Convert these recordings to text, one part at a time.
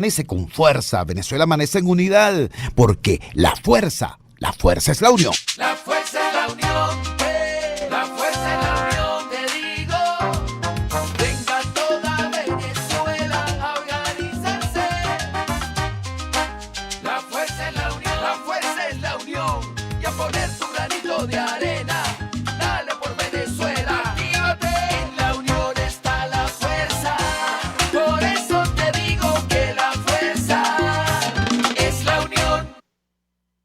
Amanece con fuerza, Venezuela amanece en unidad, porque la fuerza es la unión. La fuerza es la unión, la fuerza es la unión, te digo. Venga toda Venezuela a organizarse. La fuerza es la unión, la fuerza es la unión. Y a poner tu granito de arena, dale por Venezuela. Actívate, en la unión está la fuerza. Por eso te digo que la fuerza es la unión.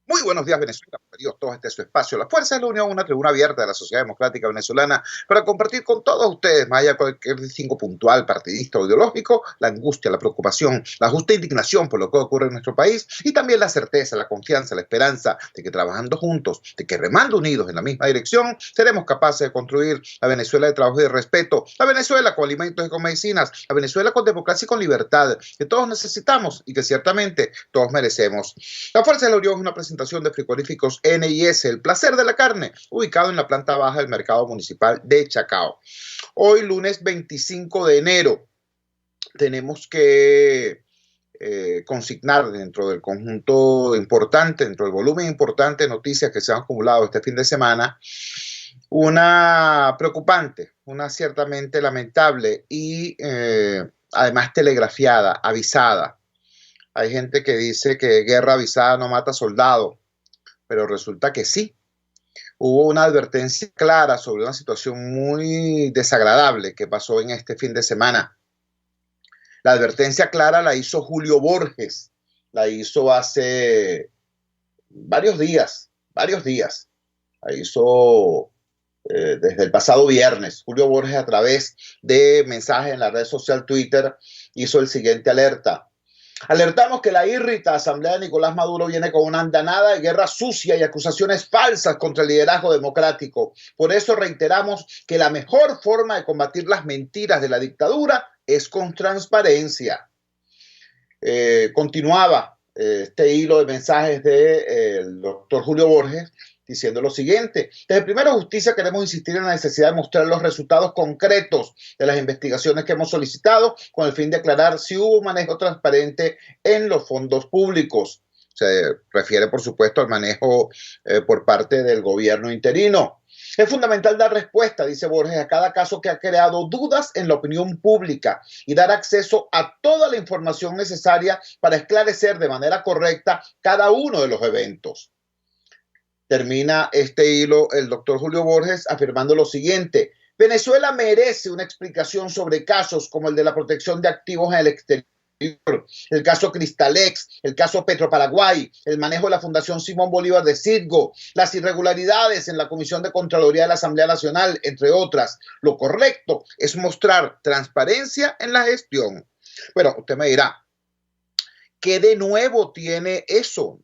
Muy buenos días, Venezuela. Bienvenidos todos a este su espacio. La Fuerza es la Unión, una tribuna abierta de la sociedad democrática venezolana para compartir con todos ustedes, más allá de cualquier distingo puntual, partidista o ideológico, la angustia, la preocupación, la justa indignación por lo que ocurre en nuestro país y también la certeza, la confianza, la esperanza de que trabajando juntos, de que remando unidos en la misma dirección, seremos capaces de construir la Venezuela de trabajo y de respeto, la Venezuela con alimentos y con medicinas, la Venezuela con democracia y con libertad, que todos necesitamos y que ciertamente todos merecemos. La Fuerza de la Unión es una presentación de frigoríficos N&S, el placer de la carne, ubicado en la planta baja del mercado municipal de Chacao. Hoy, lunes 25 de enero, tenemos que consignar dentro del conjunto importante, dentro del volumen importante de noticias que se han acumulado este fin de semana, una preocupante, una ciertamente lamentable y además telegrafiada, avisada. Hay gente que dice que guerra avisada no mata soldado, pero resulta que sí. Hubo una advertencia clara sobre una situación muy desagradable que pasó en este fin de semana. La advertencia clara la hizo Julio Borges, la hizo hace varios días, la hizo desde el pasado viernes. Julio Borges, a través de mensajes en la red social Twitter, hizo el siguiente alerta. Alertamos que la írrita Asamblea de Nicolás Maduro viene con una andanada de guerra sucia y acusaciones falsas contra el liderazgo democrático. Por eso reiteramos que la mejor forma de combatir las mentiras de la dictadura es con transparencia. Continuaba este hilo de mensajes del doctor Julio Borges diciendo lo siguiente: desde Primero Justicia queremos insistir en la necesidad de mostrar los resultados concretos de las investigaciones que hemos solicitado con el fin de aclarar si hubo un manejo transparente en los fondos públicos. Se refiere, por supuesto, al manejo por parte del gobierno interino. Es fundamental dar respuesta, dice Borges, a cada caso que ha creado dudas en la opinión pública y dar acceso a toda la información necesaria para esclarecer de manera correcta cada uno de los eventos. Termina este hilo el doctor Julio Borges afirmando lo siguiente: Venezuela merece una explicación sobre casos como el de la protección de activos en el exterior, el caso Cristalex, el caso Petroparaguay, el manejo de la Fundación Simón Bolívar de Citgo, las irregularidades en la Comisión de Contraloría de la Asamblea Nacional, entre otras. Lo correcto es mostrar transparencia en la gestión. Bueno, usted me dirá, ¿qué de nuevo tiene eso?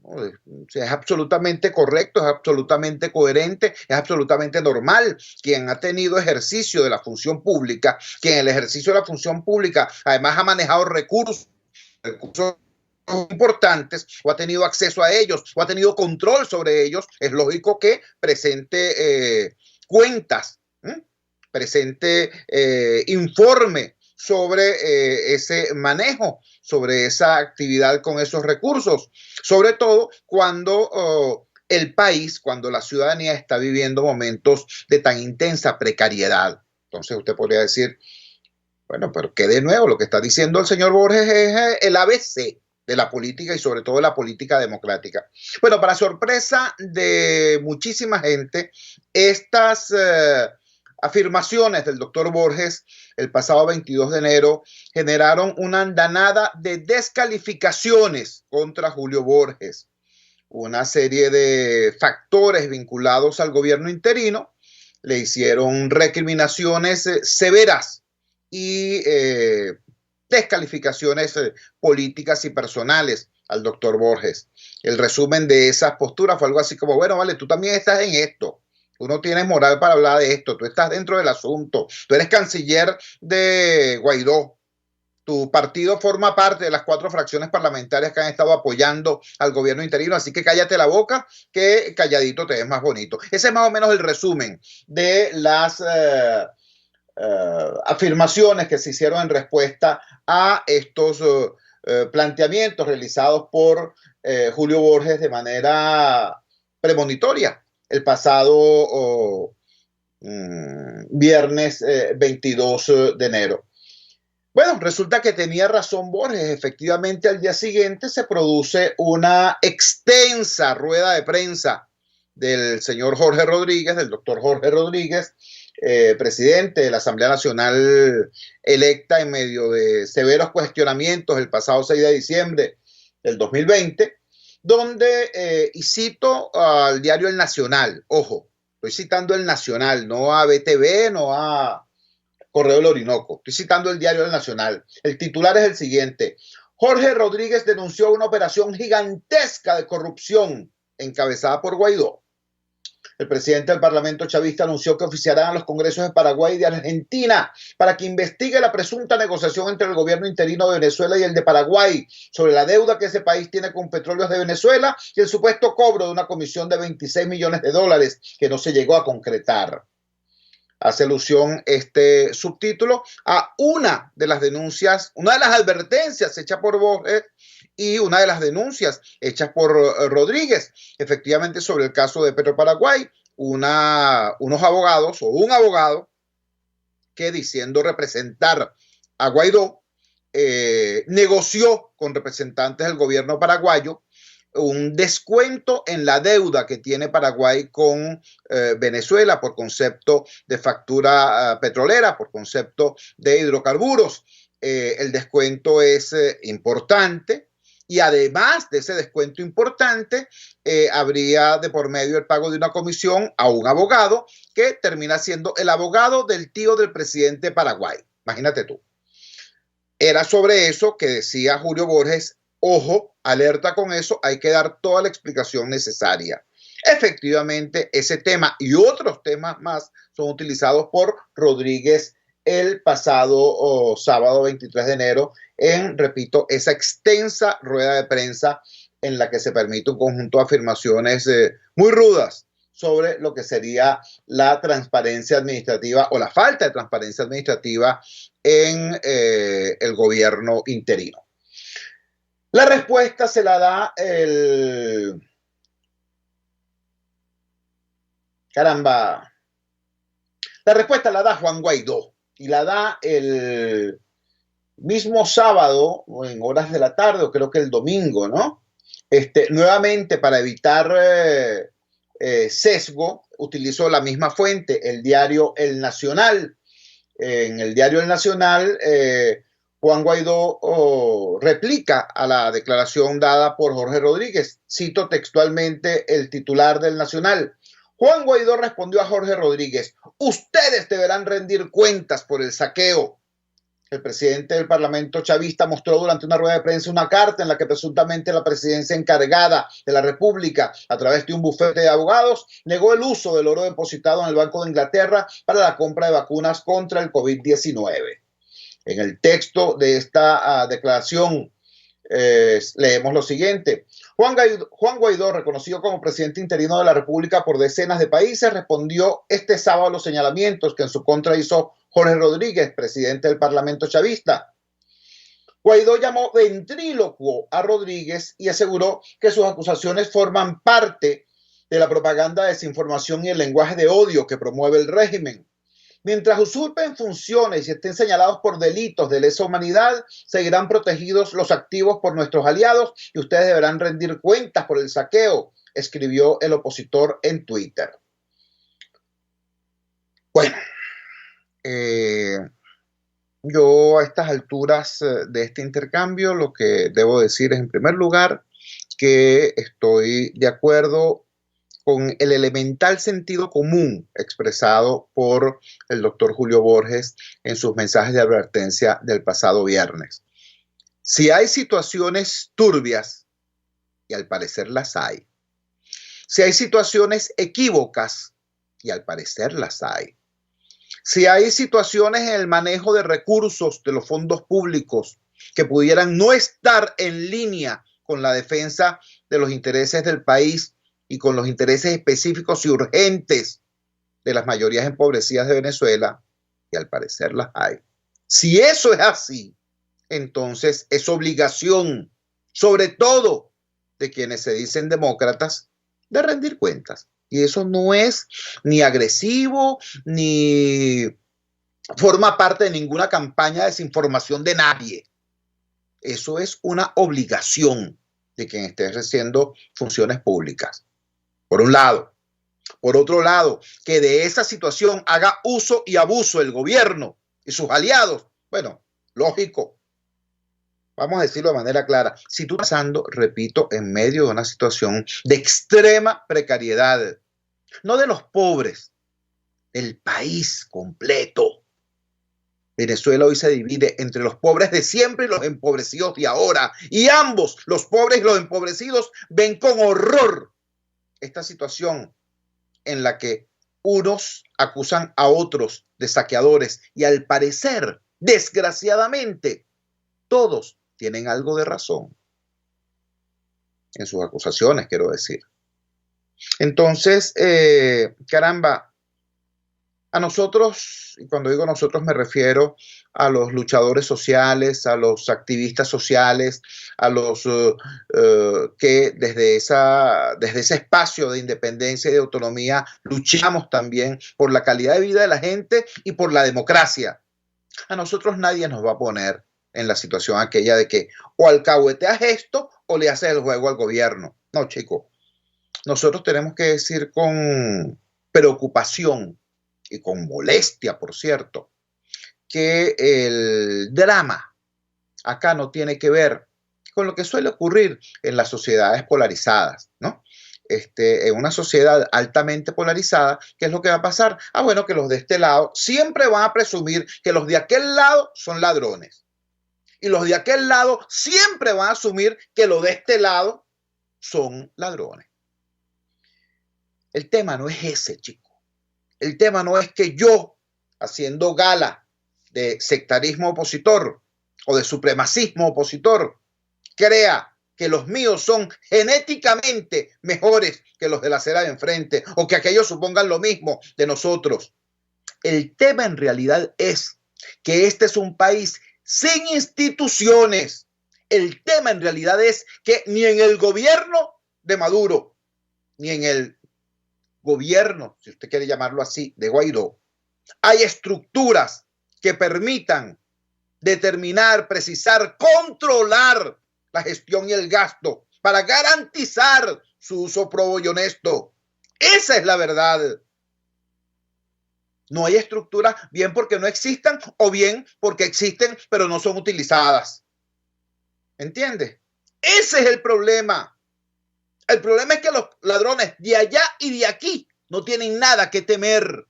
Es absolutamente correcto, es absolutamente coherente, es absolutamente normal. Quien ha tenido ejercicio de la función pública, quien en el ejercicio de la función pública además ha manejado recursos importantes, o ha tenido acceso a ellos, o ha tenido control sobre ellos, es lógico que presente cuentas, presente informe sobre ese manejo, sobre esa actividad con esos recursos, sobre todo cuando el país, cuando la ciudadanía está viviendo momentos de tan intensa precariedad. Entonces usted podría decir, bueno, pero que de nuevo lo que está diciendo el señor Borges es el ABC de la política y sobre todo de la política democrática. Bueno, para sorpresa de muchísima gente, estas afirmaciones del doctor Borges el pasado 22 de enero generaron una andanada de descalificaciones contra Julio Borges. Una serie de factores vinculados al gobierno interino le hicieron recriminaciones severas y descalificaciones políticas y personales al doctor Borges. El resumen de esas posturas fue algo así como, bueno, vale, tú también estás en esto. Tú no tienes moral para hablar de esto, tú estás dentro del asunto, tú eres canciller de Guaidó, tu partido forma parte de las 4 fracciones parlamentarias que han estado apoyando al gobierno interino, así que cállate la boca, que calladito te ves más bonito. Ese es más o menos el resumen de las afirmaciones que se hicieron en respuesta a estos planteamientos realizados por Julio Borges de manera premonitoria el pasado viernes 22 de enero. Bueno, resulta que tenía razón Borges. Efectivamente, al día siguiente se produce una extensa rueda de prensa del señor Jorge Rodríguez, del doctor Jorge Rodríguez, presidente de la Asamblea Nacional electa en medio de severos cuestionamientos el pasado 6 de diciembre del 2020, donde, y cito al diario El Nacional, ojo, estoy citando El Nacional, no a BTV, no a Correo del Orinoco. Estoy citando el diario El Nacional. El titular es el siguiente: Jorge Rodríguez denunció una operación gigantesca de corrupción encabezada por Guaidó. El presidente del Parlamento chavista anunció que oficiarán a los congresos de Paraguay y de Argentina para que investigue la presunta negociación entre el gobierno interino de Venezuela y el de Paraguay sobre la deuda que ese país tiene con Petróleos de Venezuela y el supuesto cobro de una comisión de $26 millones que no se llegó a concretar. Hace alusión este subtítulo a una de las denuncias, una de las advertencias hechas por Borges y una de las denuncias hechas por Rodríguez, efectivamente sobre el caso de Petroparaguay, unos abogados o un abogado que, diciendo representar a Guaidó, negoció con representantes del gobierno paraguayo un descuento en la deuda que tiene Paraguay con Venezuela por concepto de factura petrolera, por concepto de hidrocarburos. El descuento es importante y además de ese descuento importante habría de por medio el pago de una comisión a un abogado que termina siendo el abogado del tío del presidente de Paraguay. Imagínate tú. Era sobre eso que decía Julio Borges: ojo, alerta con eso, hay que dar toda la explicación necesaria. Efectivamente, ese tema y otros temas más son utilizados por Rodríguez el pasado sábado 23 de enero en, repito, esa extensa rueda de prensa en la que se permite un conjunto de afirmaciones muy rudas sobre lo que sería la transparencia administrativa o la falta de transparencia administrativa en el gobierno interino. La respuesta se la da la respuesta la da Juan Guaidó y la da el mismo sábado, en horas de la tarde, o creo que el domingo, ¿no? Nuevamente, para evitar sesgo, utilizó la misma fuente, el diario El Nacional. En el diario El Nacional, Juan Guaidó replica a la declaración dada por Jorge Rodríguez. Cito textualmente el titular del Nacional. Juan Guaidó respondió a Jorge Rodríguez: ustedes deberán rendir cuentas por el saqueo. El presidente del Parlamento chavista mostró durante una rueda de prensa una carta en la que presuntamente la presidencia encargada de la República, a través de un bufete de abogados, negó el uso del oro depositado en el Banco de Inglaterra para la compra de vacunas contra el COVID-19. En el texto de esta declaración leemos lo siguiente. Juan Guaidó, reconocido como presidente interino de la República por decenas de países, respondió este sábado a los señalamientos que en su contra hizo Jorge Rodríguez, presidente del Parlamento chavista. Guaidó llamó ventrílocuo a Rodríguez y aseguró que sus acusaciones forman parte de la propaganda, desinformación y el lenguaje de odio que promueve el régimen. Mientras usurpen funciones y estén señalados por delitos de lesa humanidad, seguirán protegidos los activos por nuestros aliados y ustedes deberán rendir cuentas por el saqueo, escribió el opositor en Twitter. Bueno, yo a estas alturas de este intercambio lo que debo decir es, en primer lugar, que estoy de acuerdo con el elemental sentido común expresado por el doctor Julio Borges en sus mensajes de advertencia del pasado viernes. Si hay situaciones turbias, y al parecer las hay, si hay situaciones equívocas, y al parecer las hay, si hay situaciones en el manejo de recursos de los fondos públicos que pudieran no estar en línea con la defensa de los intereses del país y con los intereses específicos y urgentes de las mayorías empobrecidas de Venezuela, y al parecer las hay. Si eso es así, entonces es obligación, sobre todo de quienes se dicen demócratas, de rendir cuentas. Y eso no es ni agresivo, ni forma parte de ninguna campaña de desinformación de nadie. Eso es una obligación de quien esté ejerciendo funciones públicas. Por un lado. Por otro lado, que de esa situación haga uso y abuso el gobierno y sus aliados. Bueno, lógico. Vamos a decirlo de manera clara. Si tú estás pasando, repito, en medio de una situación de extrema precariedad, no de los pobres, del país completo. Venezuela hoy se divide entre los pobres de siempre y los empobrecidos de ahora. Y ambos, los pobres y los empobrecidos, ven con horror esta situación en la que unos acusan a otros de saqueadores y al parecer, desgraciadamente, todos tienen algo de razón en sus acusaciones, quiero decir. Entonces, caramba, a nosotros, y cuando digo nosotros me refiero a los luchadores sociales, a los activistas sociales, a los que desde ese espacio de independencia y de autonomía luchamos también por la calidad de vida de la gente y por la democracia. A nosotros nadie nos va a poner en la situación aquella de que o alcahueteas esto o le haces el juego al gobierno. No, chico. Nosotros tenemos que decir con preocupación y con molestia, por cierto, que el drama acá no tiene que ver con lo que suele ocurrir en las sociedades polarizadas, ¿no? En una sociedad altamente polarizada, ¿qué es lo que va a pasar? Ah, bueno, que los de este lado siempre van a presumir que los de aquel lado son ladrones. Y los de aquel lado siempre van a asumir que los de este lado son ladrones. El tema no es ese, chico. El tema no es que yo, haciendo gala de sectarismo opositor o de supremacismo opositor, crea que los míos son genéticamente mejores que los de la acera de enfrente o que aquellos supongan lo mismo de nosotros. El tema en realidad es que este es un país sin instituciones. El tema en realidad es que ni en el gobierno de Maduro, ni en el gobierno, si usted quiere llamarlo así, de Guaidó, hay estructuras que permitan determinar, precisar, controlar la gestión y el gasto para garantizar su uso probo y honesto. Esa es la verdad. No hay estructuras, bien porque no existan o bien porque existen pero no son utilizadas. ¿Entiendes? Ese es el problema. El problema es que los ladrones de allá y de aquí no tienen nada que temer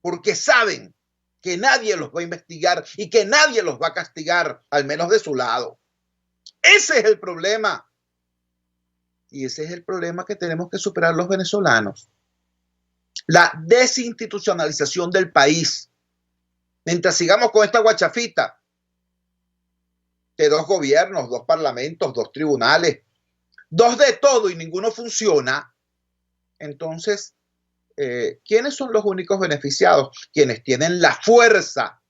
porque saben que nadie los va a investigar y que nadie los va a castigar, al menos de su lado. Ese es el problema. Y ese es el problema que tenemos que superar los venezolanos. La desinstitucionalización del país. Mientras sigamos con esta guachafita de 2 gobiernos, 2 parlamentos, 2 tribunales, 2 de todo y ninguno funciona, entonces, ¿quiénes son los únicos beneficiados? Quienes tienen la fuerza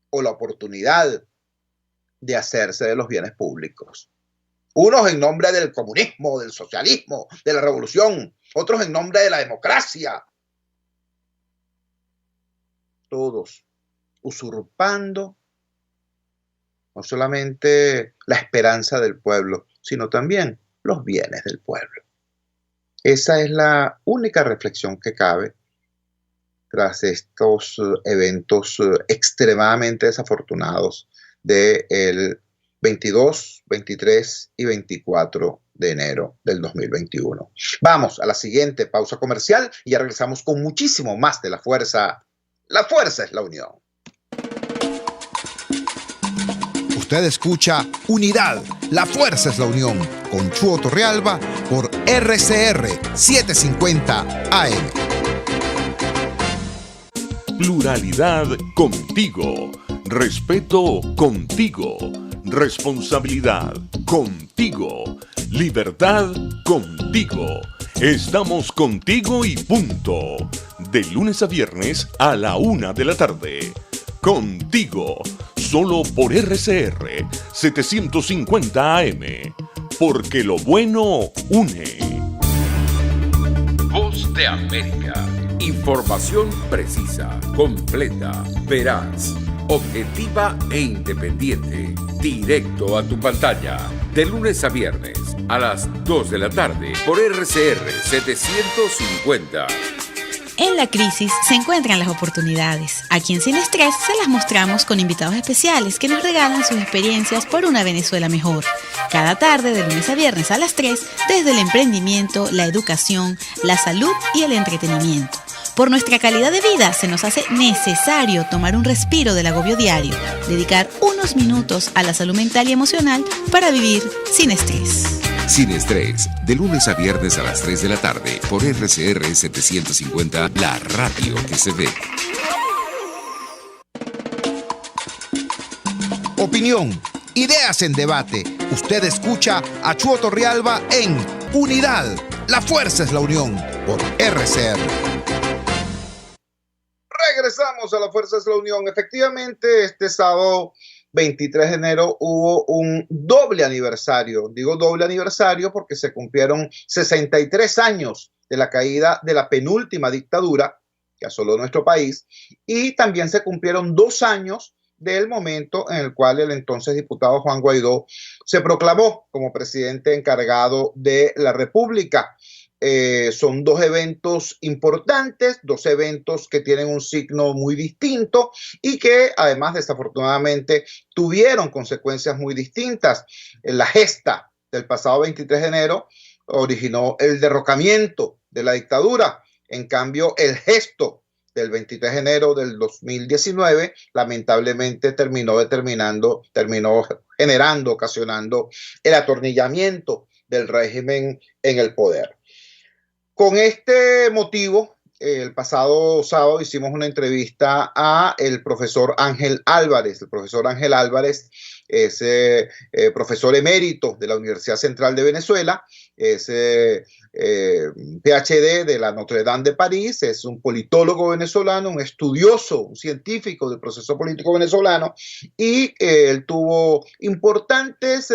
o la oportunidad de hacerse de los bienes públicos. Unos en nombre del comunismo, del socialismo, de la revolución, otros en nombre de la democracia. Todos usurpando no solamente la esperanza del pueblo, sino también los bienes del pueblo. Esa es la única reflexión que cabe tras estos eventos extremadamente desafortunados del 22, 23 y 24 de enero del 2021. Vamos a la siguiente pausa comercial y ya regresamos con muchísimo más de La Fuerza. La fuerza es la unión. Usted escucha Unidad, la fuerza es la unión, con Chuo Torrealba por RCR 750 AM. Pluralidad contigo, respeto contigo, responsabilidad contigo, libertad contigo. Estamos contigo y punto. De lunes a viernes a la 1 de la tarde. Contigo. solo por RCR 750 AM, porque lo bueno une. Voz de América. Información precisa, completa, veraz, objetiva e independiente. Directo a tu pantalla. De lunes a viernes a las 2 de la tarde por RCR 750. En la crisis se encuentran las oportunidades. Aquí en Sin Estrés se las mostramos con invitados especiales que nos regalan sus experiencias por una Venezuela mejor. Cada tarde, de lunes a viernes a las 3, desde el emprendimiento, la educación, la salud y el entretenimiento. Por nuestra calidad de vida se nos hace necesario tomar un respiro del agobio diario, dedicar unos minutos a la salud mental y emocional para vivir sin estrés. Sin Estrés, de lunes a viernes a las 3 de la tarde por RCR 750, la radio que se ve. Opinión, ideas en debate. Usted escucha a Chuo Torrealba en Unidad. La fuerza es la unión por RCR. Regresamos a La Fuerza es la Unión. Efectivamente, este sábado 23 de enero hubo un doble aniversario. Digo doble aniversario porque se cumplieron 63 años de la caída de la penúltima dictadura que asoló nuestro país, y también se cumplieron 2 años del momento en el cual el entonces diputado Juan Guaidó se proclamó como presidente encargado de la República. Son 2 eventos importantes, 2 eventos que tienen un signo muy distinto y que además desafortunadamente tuvieron consecuencias muy distintas. La gesta del pasado 23 de enero originó el derrocamiento de la dictadura. En cambio, el gesto del 23 de enero del 2019 lamentablemente terminó generando, ocasionando el atornillamiento del régimen en el poder. Con este motivo, el pasado sábado hicimos una entrevista a el profesor Ángel Álvarez. El profesor Ángel Álvarez es profesor emérito de la Universidad Central de Venezuela, es PhD de la Notre Dame de París, es un politólogo venezolano, un estudioso, un científico del proceso político venezolano, y él tuvo importantes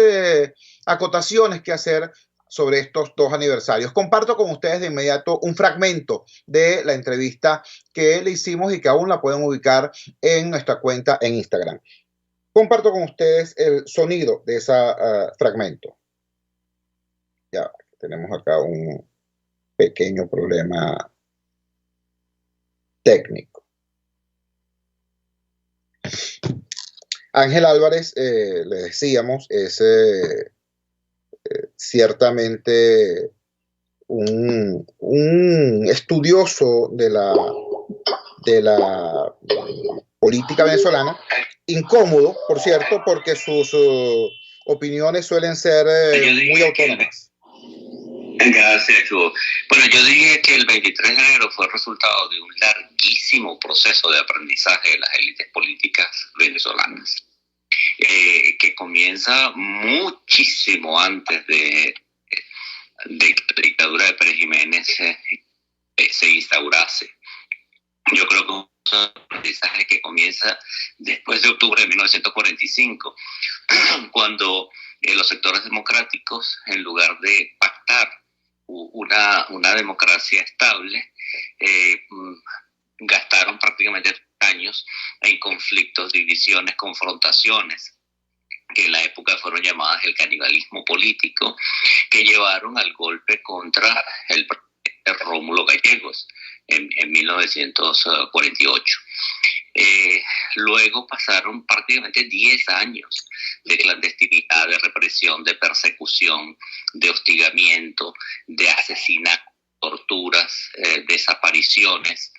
acotaciones que hacer sobre estos 2 aniversarios. Comparto con ustedes de inmediato un fragmento de la entrevista que le hicimos y que aún la pueden ubicar en nuestra cuenta en Instagram. Comparto con ustedes el sonido de ese fragmento. Ya, tenemos acá un pequeño problema técnico. Ángel Álvarez, le decíamos, es ciertamente un estudioso de la política venezolana, incómodo, por cierto, porque sus opiniones suelen ser muy autónomas. Gracias, Hugo. Bueno, yo dije que el 23 de enero fue el resultado de un larguísimo proceso de aprendizaje de las élites políticas venezolanas, que comienza muchísimo antes de que la dictadura de Pérez Jiménez se instaurase. Yo creo que un aprendizaje que comienza después de octubre de 1945, cuando los sectores democráticos, en lugar de pactar una democracia estable, gastaron prácticamente 3 años en conflictos, divisiones, confrontaciones, que en la época fueron llamadas el canibalismo político, que llevaron al golpe contra el presidente Rómulo Gallegos en 1948. Luego pasaron prácticamente 10 años de clandestinidad, de represión, de persecución, de hostigamiento, de asesinato, torturas, desapariciones,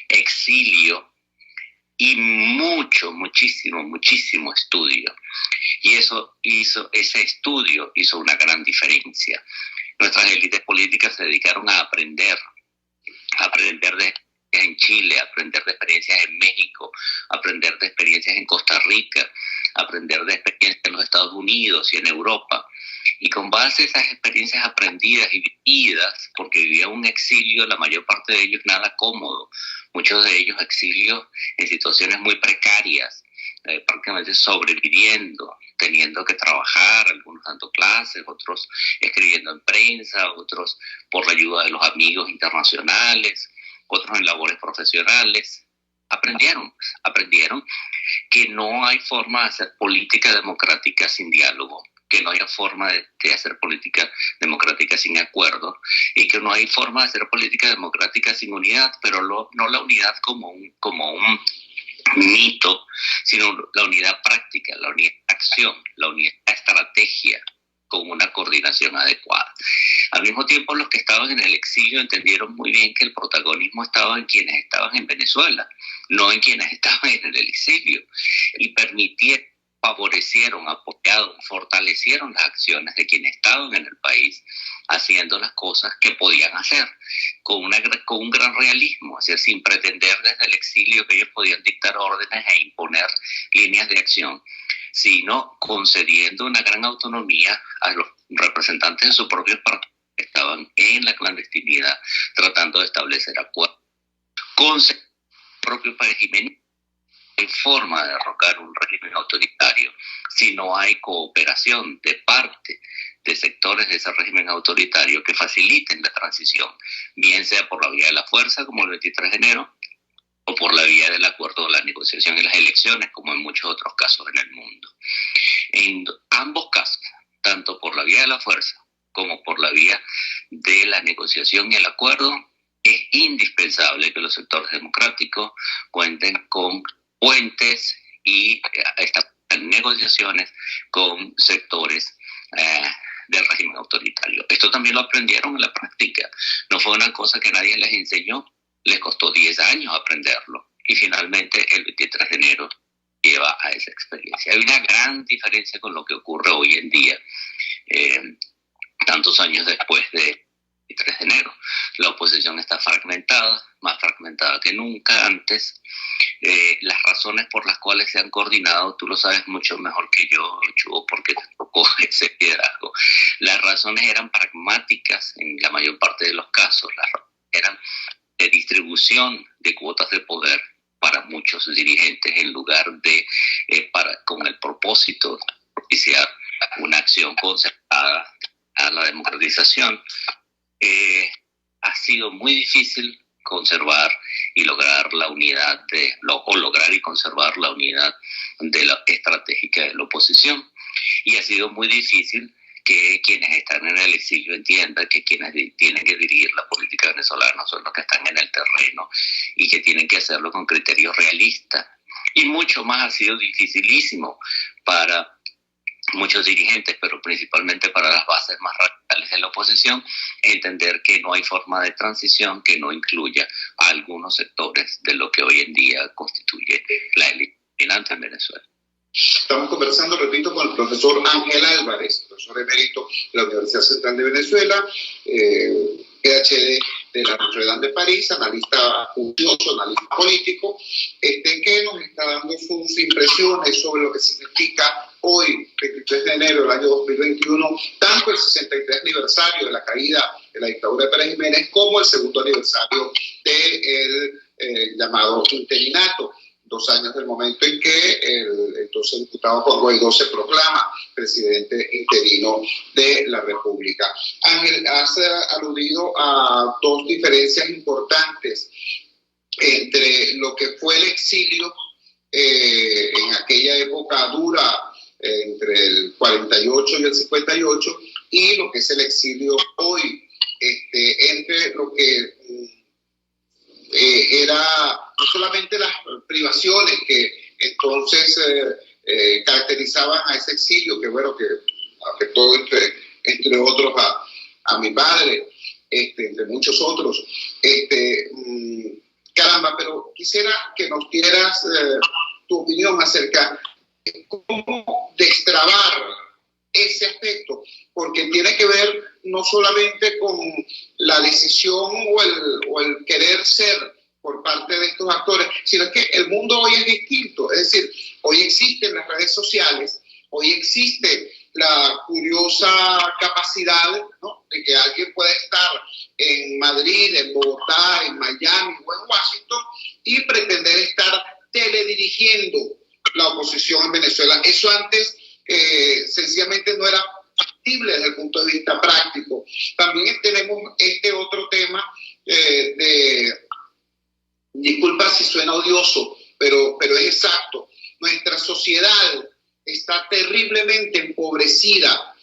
exilio y muchísimo estudio. Y ese estudio hizo una gran diferencia. Nuestras élites políticas se dedicaron a aprender de en Chile, aprender de experiencias en México, aprender de experiencias en Costa Rica, aprender de experiencias en los Estados Unidos y en Europa. Y con base a esas experiencias aprendidas y vividas, porque vivía un exilio, la mayor parte de ellos nada cómodo, muchos de ellos exilios en situaciones muy precarias, prácticamente sobreviviendo, teniendo que trabajar, algunos dando clases, otros escribiendo en prensa, otros por la ayuda de los amigos internacionales, otros en labores profesionales. Aprendieron que no hay forma de hacer política democrática sin diálogo, que no hay forma de hacer política democrática sin acuerdo, y que no hay forma de hacer política democrática sin unidad, pero no la unidad como un mito, sino la unidad práctica, la unidad de acción, la unidad de estrategia, con una coordinación adecuada. Al mismo tiempo, los que estaban en el exilio entendieron muy bien que el protagonismo estaba en quienes estaban en Venezuela, no en quienes estaban en el exilio, y favorecieron, apoyaron, fortalecieron las acciones de quienes estaban en el país, haciendo las cosas que podían hacer, con un gran realismo, es decir, sin pretender desde el exilio que ellos podían dictar órdenes e imponer líneas de acción, sino concediendo una gran autonomía a los representantes de sus propios partidos que estaban en la clandestinidad, tratando de establecer acuerdos con el propio régimen. Hay forma de derrocar un régimen autoritario si no hay cooperación de parte de sectores de ese régimen autoritario que faciliten la transición, bien sea por la vía de la fuerza, como el 23 de enero, o por la vía del acuerdo, la negociación y las elecciones, como en muchos otros casos en el mundo. En ambos casos, tanto por la vía de la fuerza como por la vía de la negociación y el acuerdo, es indispensable que los sectores democráticos cuenten con puentes y estas negociaciones con sectores del régimen autoritario. Esto también lo aprendieron en la práctica. No fue una cosa que nadie les enseñó. Les costó 10 años aprenderlo y finalmente el 23 de enero lleva a esa experiencia. Hay una gran diferencia con lo que ocurre hoy en día, tantos años después del 23 de enero. La oposición está fragmentada, más fragmentada que nunca antes. Las razones por las cuales se han coordinado, tú lo sabes mucho mejor que yo, Chugo, porque te tocó ese liderazgo. Las razones eran pragmáticas en la mayor parte de los casos, las razones eran de distribución de cuotas de poder para muchos dirigentes en lugar de con el propósito de propiciar una acción concertada a la democratización. Ha sido muy difícil conservar y lograr la unidad lograr y conservar la unidad de la estratégica de la oposición, y ha sido muy difícil que quienes están en el exilio entiendan que quienes tienen que dirigir la política venezolana son los que están en el terreno y que tienen que hacerlo con criterios realistas. Y mucho más ha sido dificilísimo para muchos dirigentes, pero principalmente para las bases más radicales de la oposición, entender que no hay forma de transición que no incluya a algunos sectores de lo que hoy en día constituye la élite dominante en Venezuela. Estamos conversando, repito, con el profesor Ángel Álvarez, profesor emérito de la Universidad Central de Venezuela, PhD de la Notre Dame de París, analista curioso, analista político, que nos está dando sus impresiones sobre lo que significa hoy, 23 de enero del año 2021, tanto el 63 aniversario de la caída de la dictadura de Pérez Jiménez como el segundo aniversario del llamado interinato. 2 años del momento en que el entonces diputado Juan Guaidó se proclama presidente interino de la República. Ángel, has aludido a 2 diferencias importantes entre lo que fue el exilio en aquella época dura, entre el 48 y el 58, y lo que es el exilio hoy, entre lo que era no solamente las privaciones que entonces caracterizaban a ese exilio, que bueno, que afectó entre otros a mi padre, entre muchos otros. Caramba, pero quisiera que nos dieras tu opinión acerca de cómo destrabar ese aspecto, porque tiene que ver no solamente con la decisión o el querer ser por parte de estos actores, sino que el mundo hoy es distinto. Es decir, hoy existen las redes sociales, hoy existe la curiosa capacidad, ¿no?, de que alguien pueda estar en Madrid, en Bogotá, en Miami o en Washington y pretender estar teledirigiendo la oposición en Venezuela. Eso antes sencillamente no era factible desde el punto de vista práctico. También tenemos este otro tema disculpa si suena odioso, pero es exacto. Nuestra sociedad está terriblemente empobrecida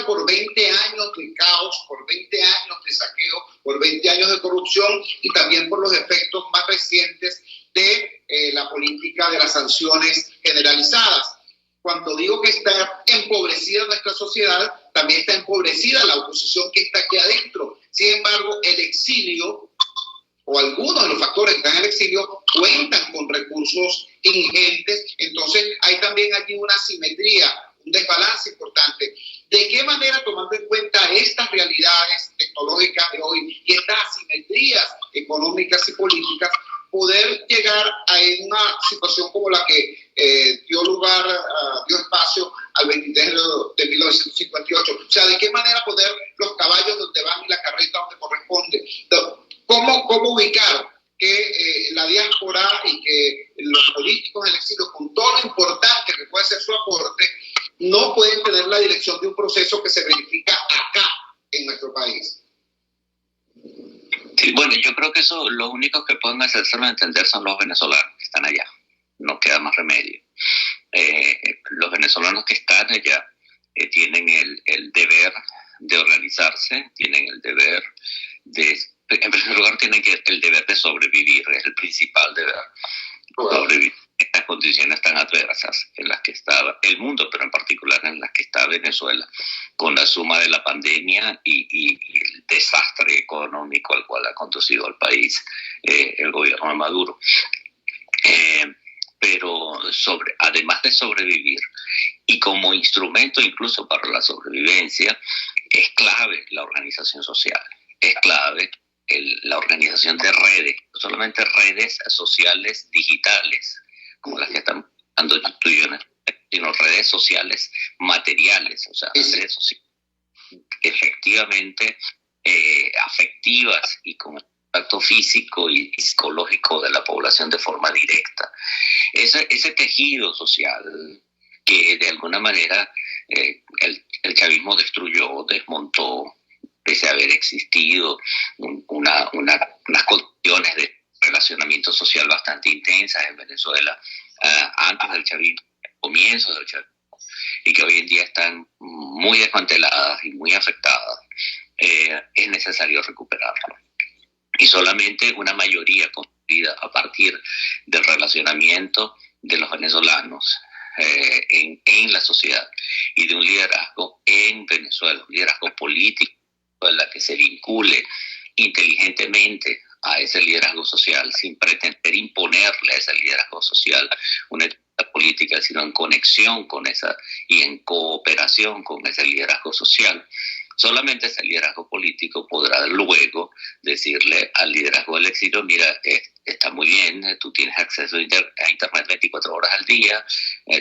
por 20 años de caos, por 20 años de saqueo, por 20 años de corrupción y también por los efectos más recientes de la política de las sanciones generalizadas. Cuando digo que está empobrecida nuestra sociedad, también está empobrecida la oposición que está aquí adentro. Sin embargo, el exilio o algunos de los factores que están en el exilio cuentan con recursos ingentes. Entonces hay también allí una asimetría, un desbalance importante. ¿De qué manera, tomando en cuenta estas realidades tecnológicas de hoy y estas asimetrías económicas y políticas, poder llegar a una situación como la que dio espacio al 23 de 1958? O sea, ¿de qué manera poner los caballos donde van y la carreta donde corresponde? ¿Cómo ubicar que la diáspora y que los políticos en el exilio, con todo lo importante que puede ser su aporte, no pueden tener la dirección de un proceso que se verifica acá en nuestro país? Sí, bueno, yo creo que eso, los únicos que pueden hacérselo entender son los venezolanos que están allá. No queda más remedio. Los venezolanos que están allá tienen el deber de organizarse, tienen el deber de, en primer lugar, tienen el deber de sobrevivir, es el principal deber. Sobrevivir en estas condiciones tan adversas en las que está el mundo, pero en particular en las que está Venezuela, con la suma de la pandemia y el desastre económico al cual ha conducido al país el gobierno de Maduro. Pero además de sobrevivir, y como instrumento incluso para la sobrevivencia, es clave la organización social, es clave la organización de redes, no solamente redes sociales digitales, como las que están dando tú y yo, sino redes sociales materiales, o sea, redes sociales efectivamente afectivas y con contacto físico y psicológico de la población de forma directa. Ese tejido social que de alguna manera el chavismo destruyó, desmontó, pese a haber existido unas condiciones de relacionamiento social bastante intensas en Venezuela antes del chavismo, comienzos del chavismo, y que hoy en día están muy desmanteladas y muy afectadas, es necesario recuperarlo. Y solamente una mayoría construida a partir del relacionamiento de los venezolanos en la sociedad y de un liderazgo en Venezuela, un liderazgo político en la que se vincule inteligentemente a ese liderazgo social sin pretender imponerle a ese liderazgo social una política, sino en conexión con esa y en cooperación con ese liderazgo social. Solamente ese liderazgo político podrá luego decirle al liderazgo del exilio: mira, está muy bien, tú tienes acceso a internet 24 horas al día,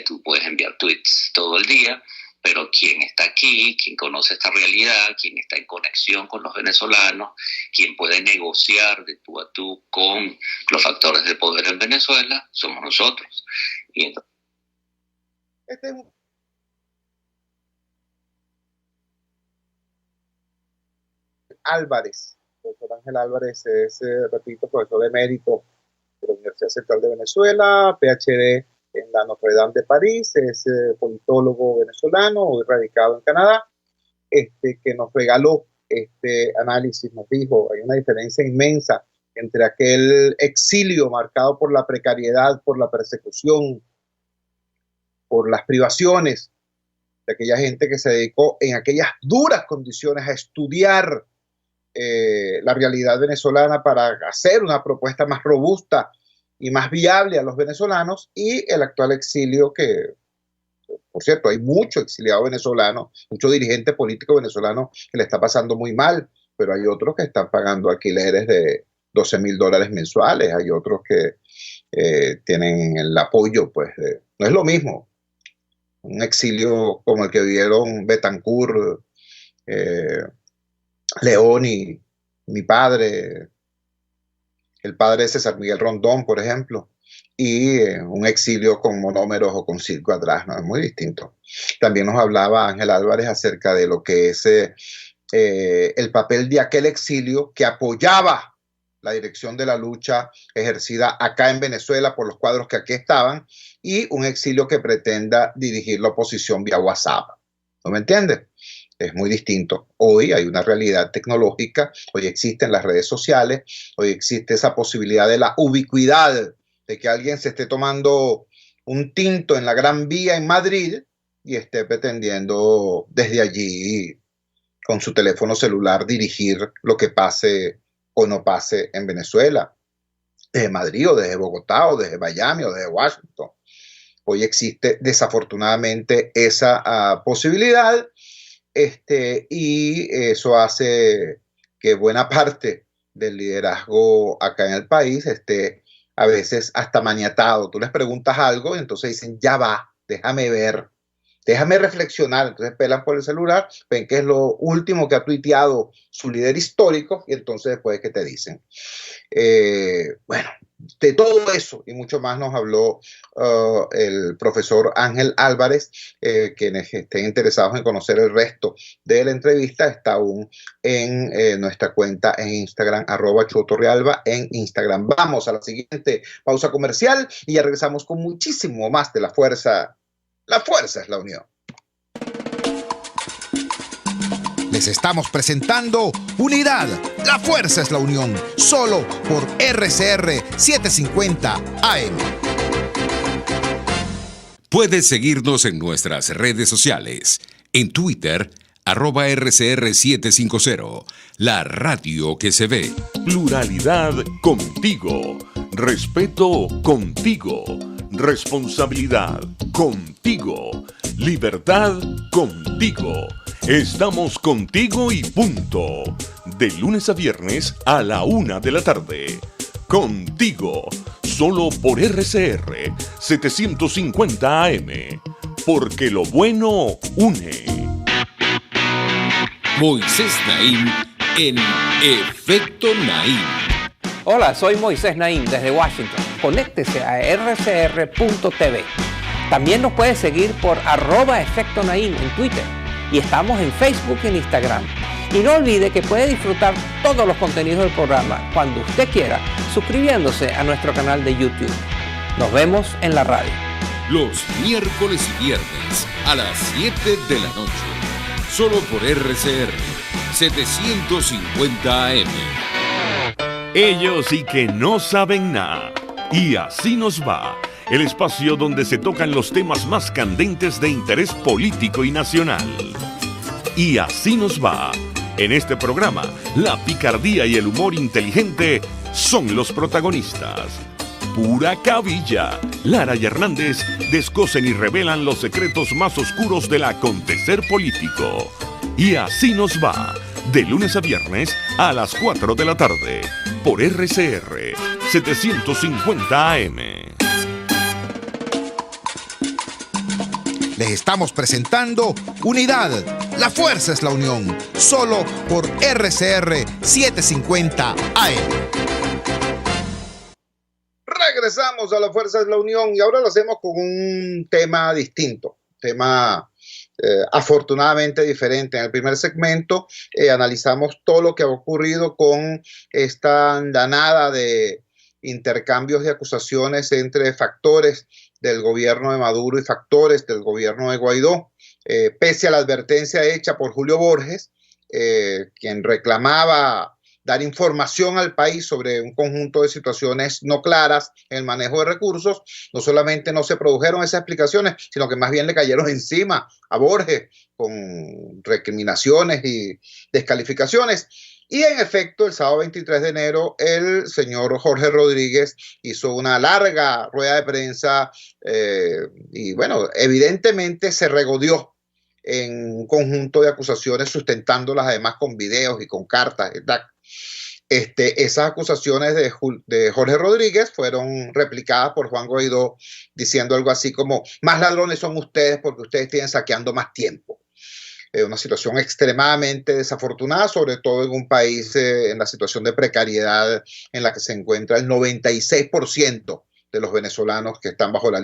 tú puedes enviar tweets todo el día, pero quien está aquí, quien conoce esta realidad, quien está en conexión con los venezolanos, quien puede negociar de tú a tú con los factores de poder en Venezuela, somos nosotros. Y entonces, Álvarez, doctor Ángel Álvarez es, repito, profesor emérito de la Universidad Central de Venezuela, PhD en la Notre Dame de París, es politólogo venezolano, hoy radicado en Canadá, que nos regaló este análisis, nos dijo, hay una diferencia inmensa entre aquel exilio marcado por la precariedad, por la persecución, por las privaciones de aquella gente que se dedicó en aquellas duras condiciones a estudiar la realidad venezolana para hacer una propuesta más robusta y más viable a los venezolanos, y el actual exilio que, por cierto, hay mucho exiliado venezolano, mucho dirigente político venezolano que le está pasando muy mal, pero hay otros que están pagando alquileres de $12,000 mensuales, hay otros que tienen el apoyo, pues no es lo mismo un exilio como el que vivieron Betancourt, León y mi padre, el padre de César Miguel Rondón, por ejemplo, y un exilio con monómeros o con circo atrás, ¿no? Es muy distinto. También nos hablaba Ángel Álvarez acerca de lo que es el papel de aquel exilio que apoyaba la dirección de la lucha ejercida acá en Venezuela por los cuadros que aquí estaban, y un exilio que pretenda dirigir la oposición vía WhatsApp. ¿No me entiendes? Es muy distinto. Hoy hay una realidad tecnológica, hoy existen las redes sociales, hoy existe esa posibilidad de la ubicuidad, de que alguien se esté tomando un tinto en la Gran Vía en Madrid y esté pretendiendo desde allí, con su teléfono celular, dirigir lo que pase o no pase en Venezuela, desde Madrid o desde Bogotá o desde Miami o desde Washington. Hoy existe desafortunadamente esa posibilidad, y eso hace que buena parte del liderazgo acá en el país esté a veces hasta maniatado. Tú les preguntas algo y entonces dicen, ya va, déjame ver, déjame reflexionar. Entonces pelan por el celular, ven que es lo último que ha tuiteado su líder histórico y entonces después que te dicen. Bueno, de todo eso y mucho más nos habló el profesor Ángel Álvarez. Quienes estén interesados en conocer el resto de la entrevista está aún en nuestra cuenta en Instagram, @chuotorrealba en Instagram. Vamos a la siguiente pausa comercial y ya regresamos con muchísimo más de La Fuerza. La fuerza es la unión. Les estamos presentando Unidad. La fuerza es la unión. Solo por RCR 750 AM. Puedes seguirnos en nuestras redes sociales. En Twitter, @RCR750. La radio que se ve. Pluralidad contigo. Respeto contigo. Responsabilidad contigo. Libertad contigo. Estamos contigo y punto. De lunes a viernes a la 1 de la tarde. Contigo. Solo por RCR 750 AM. Porque lo bueno une. Moisés Naim en Efecto Naim. Hola, soy Moisés Naim desde Washington. Conéctese a rcr.tv. También nos puede seguir por @Efecto Naim en Twitter. Y estamos en Facebook y en Instagram. Y no olvide que puede disfrutar todos los contenidos del programa cuando usted quiera, suscribiéndose a nuestro canal de YouTube. Nos vemos en la radio. Los miércoles y viernes a las 7 de la noche. Solo por RCR 750 AM. Ellos y que no saben nada. Y así nos va. El espacio donde se tocan los temas más candentes de interés político y nacional. Y así nos va. En este programa, la picardía y el humor inteligente son los protagonistas. Pura cabilla. Lara y Hernández descosen y revelan los secretos más oscuros del acontecer político. Y así nos va. De lunes a viernes a las 4 de la tarde. Por RCR 750 AM. Les estamos presentando Unidad. La fuerza es la unión. Solo por RCR 750 AM. Regresamos a La Fuerza es la Unión y ahora lo hacemos con un tema distinto. Tema afortunadamente diferente. En el primer segmento analizamos todo lo que ha ocurrido con esta andanada de intercambios de acusaciones entre factores del gobierno de Maduro y factores del gobierno de Guaidó, pese a la advertencia hecha por Julio Borges, quien reclamaba dar información al país sobre un conjunto de situaciones no claras en el manejo de recursos. No solamente no se produjeron esas explicaciones, sino que más bien le cayeron encima a Borges con recriminaciones y descalificaciones. Y en efecto, el sábado 23 de enero, el señor Jorge Rodríguez hizo una larga rueda de prensa y bueno, evidentemente se regodeó en un conjunto de acusaciones, sustentándolas además con videos y con cartas. Esas acusaciones de Jorge Rodríguez fueron replicadas por Juan Guaidó diciendo algo así como: más ladrones son ustedes porque ustedes tienen saqueando más tiempo. Una situación extremadamente desafortunada, sobre todo en un país en la situación de precariedad en la que se encuentra el 96% de los venezolanos que estamos bajo la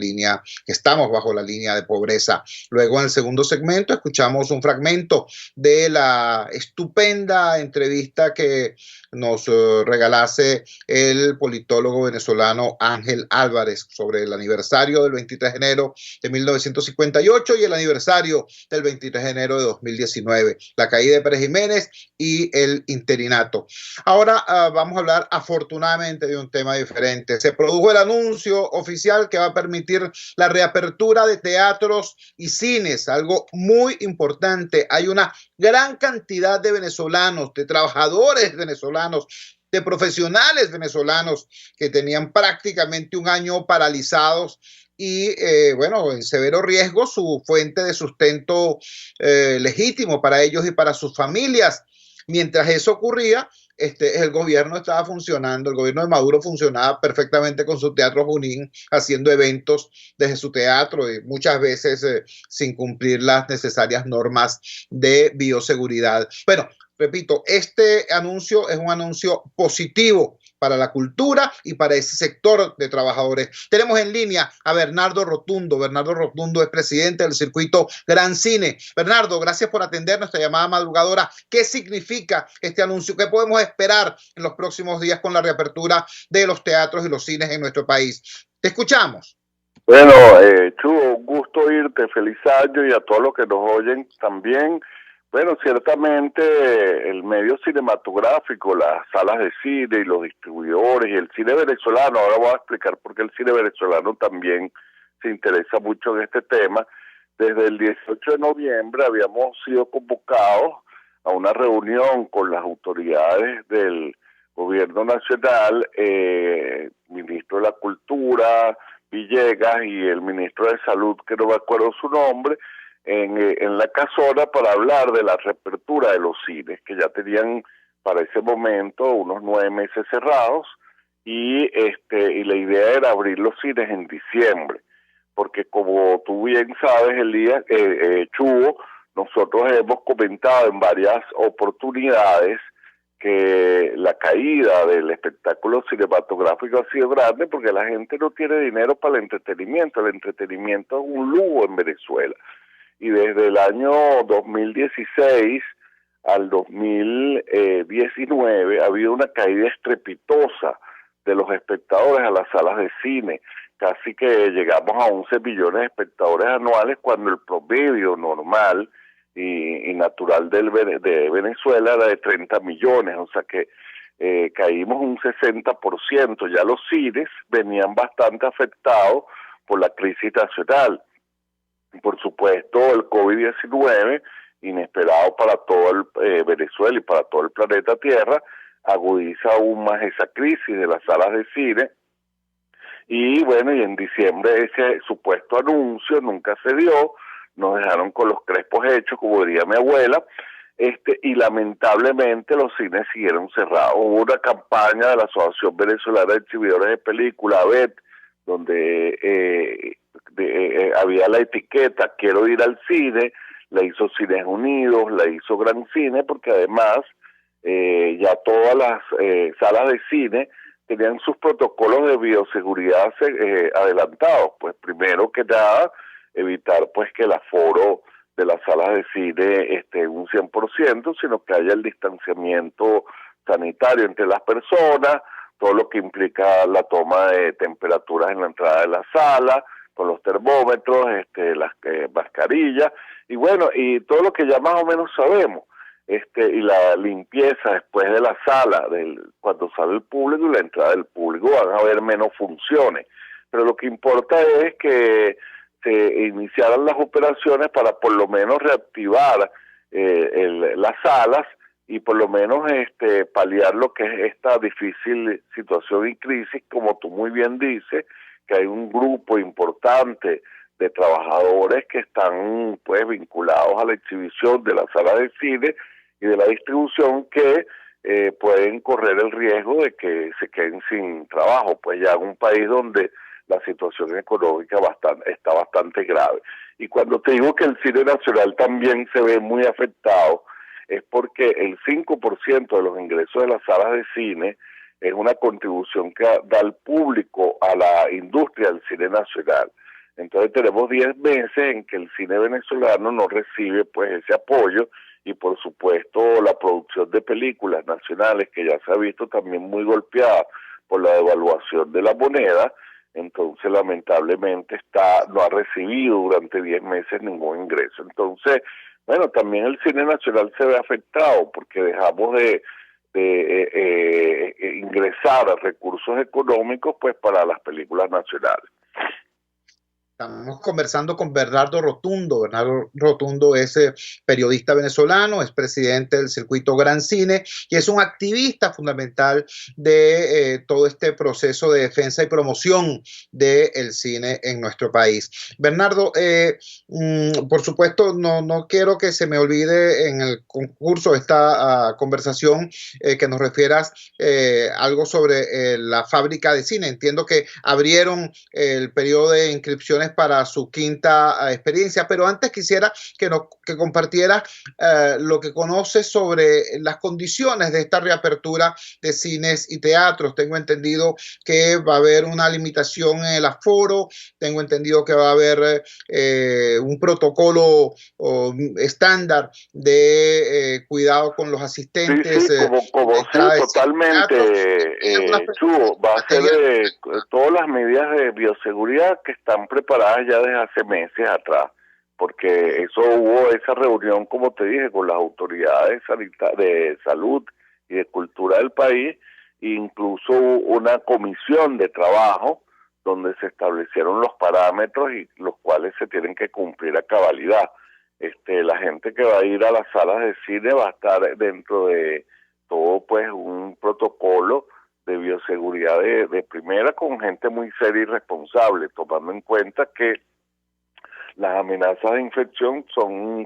línea de pobreza. Luego, en el segundo segmento, escuchamos un fragmento de la estupenda entrevista que nos regalase el politólogo venezolano Ángel Álvarez sobre el aniversario del 23 de enero de 1958 y el aniversario del 23 de enero de 2019, la caída de Pérez Jiménez y el interinato. Ahora vamos a hablar afortunadamente de un tema diferente. Se produjo el anuncio oficial que va a permitir la reapertura de teatros y cines, algo muy importante. Hay una gran cantidad de venezolanos, de trabajadores venezolanos, de profesionales venezolanos que tenían prácticamente un año paralizados y, en severo riesgo su fuente de sustento legítimo para ellos y para sus familias. Mientras eso ocurría, el gobierno estaba funcionando, el gobierno de Maduro funcionaba perfectamente con su Teatro Junín, haciendo eventos desde su teatro y muchas veces sin cumplir las necesarias normas de bioseguridad. Bueno, repito, este anuncio es un anuncio positivo para la cultura y para ese sector de trabajadores. Tenemos en línea a Bernardo Rotundo. Bernardo Rotundo es presidente del circuito Gran Cine. Bernardo, gracias por atender nuestra llamada madrugadora. ¿Qué significa este anuncio? ¿Qué podemos esperar en los próximos días con la reapertura de los teatros y los cines en nuestro país? Te escuchamos. Bueno, Chugo, un gusto oírte, feliz año y a todos los que nos oyen también. Bueno, ciertamente el medio cinematográfico, las salas de cine y los distribuidores y el cine venezolano, ahora voy a explicar por qué el cine venezolano también se interesa mucho en este tema. Desde el 18 de noviembre habíamos sido convocados a una reunión con las autoridades del gobierno nacional, ministro de la Cultura, Villegas, y el ministro de Salud, que no me acuerdo su nombre, en la casona para hablar de la reapertura de los cines, que ya tenían para ese momento unos 9 meses cerrados, y la idea era abrir los cines en diciembre, porque como tú bien sabes, Elías, Chugo, nosotros hemos comentado en varias oportunidades que la caída del espectáculo cinematográfico ha sido grande porque la gente no tiene dinero para el entretenimiento es un lujo en Venezuela. Y desde el año 2016 al 2019 ha habido una caída estrepitosa de los espectadores a las salas de cine. Casi que llegamos a 11 millones de espectadores anuales cuando el promedio normal y natural de Venezuela era de 30 millones. O sea que caímos un 60%. Ya los cines venían bastante afectados por la crisis nacional. Por supuesto, el COVID-19, inesperado para todo Venezuela y para todo el planeta Tierra, agudiza aún más esa crisis de las salas de cine. Y bueno, y en diciembre ese supuesto anuncio nunca se dio, nos dejaron con los crespos hechos, como diría mi abuela, y lamentablemente los cines siguieron cerrados. Hubo una campaña de la Asociación Venezolana de Exhibidores de Películas, AVET, donde había la etiqueta quiero ir al cine, la hizo Cines Unidos, la hizo Gran Cine, porque además ya todas las salas de cine tenían sus protocolos de bioseguridad adelantados. Pues primero que nada, evitar pues que el aforo de las salas de cine esté un 100%, sino que haya el distanciamiento sanitario entre las personas, todo lo que implica la toma de temperaturas en la entrada de la sala, con los termómetros, las mascarillas, y bueno, y todo lo que ya más o menos sabemos, y la limpieza después de la sala, cuando sale el público y la entrada del público, van a haber menos funciones, pero lo que importa es que se iniciaran las operaciones para por lo menos reactivar las salas y por lo menos paliar lo que es esta difícil situación y crisis, como tú muy bien dices, que hay un grupo importante de trabajadores que están pues vinculados a la exhibición de las salas de cine y de la distribución que pueden correr el riesgo de que se queden sin trabajo, pues ya en un país donde la situación económica está bastante grave. Y cuando te digo que el cine nacional también se ve muy afectado, es porque el 5% de los ingresos de las salas de cine es una contribución que da el público a la industria del cine nacional. Entonces tenemos 10 meses en que el cine venezolano no recibe pues ese apoyo, y por supuesto la producción de películas nacionales, que ya se ha visto también muy golpeada por la devaluación de la moneda. Entonces lamentablemente no ha recibido durante 10 meses ningún ingreso. Entonces, bueno, también el cine nacional se ve afectado porque dejamos de ingresar a recursos económicos pues para las películas nacionales. Estamos conversando con Bernardo Rotundo. Bernardo Rotundo es periodista venezolano, es presidente del Circuito Gran Cine y es un activista fundamental de todo este proceso de defensa y promoción del cine en nuestro país. Bernardo, por supuesto, no quiero que se me olvide en el concurso de esta conversación que nos refieras algo sobre la fábrica de cine. Entiendo que abrieron el periodo de inscripciones para su quinta experiencia, pero antes quisiera que compartiera lo que conoces sobre las condiciones de esta reapertura de cines y teatros. Tengo entendido que va a haber una limitación en el aforo, tengo entendido que va a haber un protocolo estándar de cuidado con los asistentes. Sí, como sí, totalmente, Chugo, va a ser todas las medidas de bioseguridad que están preparadas ya desde hace meses atrás, porque hubo esa reunión, como te dije, con las autoridades de salud y de cultura del país, e incluso una comisión de trabajo donde se establecieron los parámetros y los cuales se tienen que cumplir a cabalidad. La gente que va a ir a las salas de cine va a estar dentro de todo pues un protocolo de bioseguridad de primera, con gente muy seria y responsable, tomando en cuenta que las amenazas de infección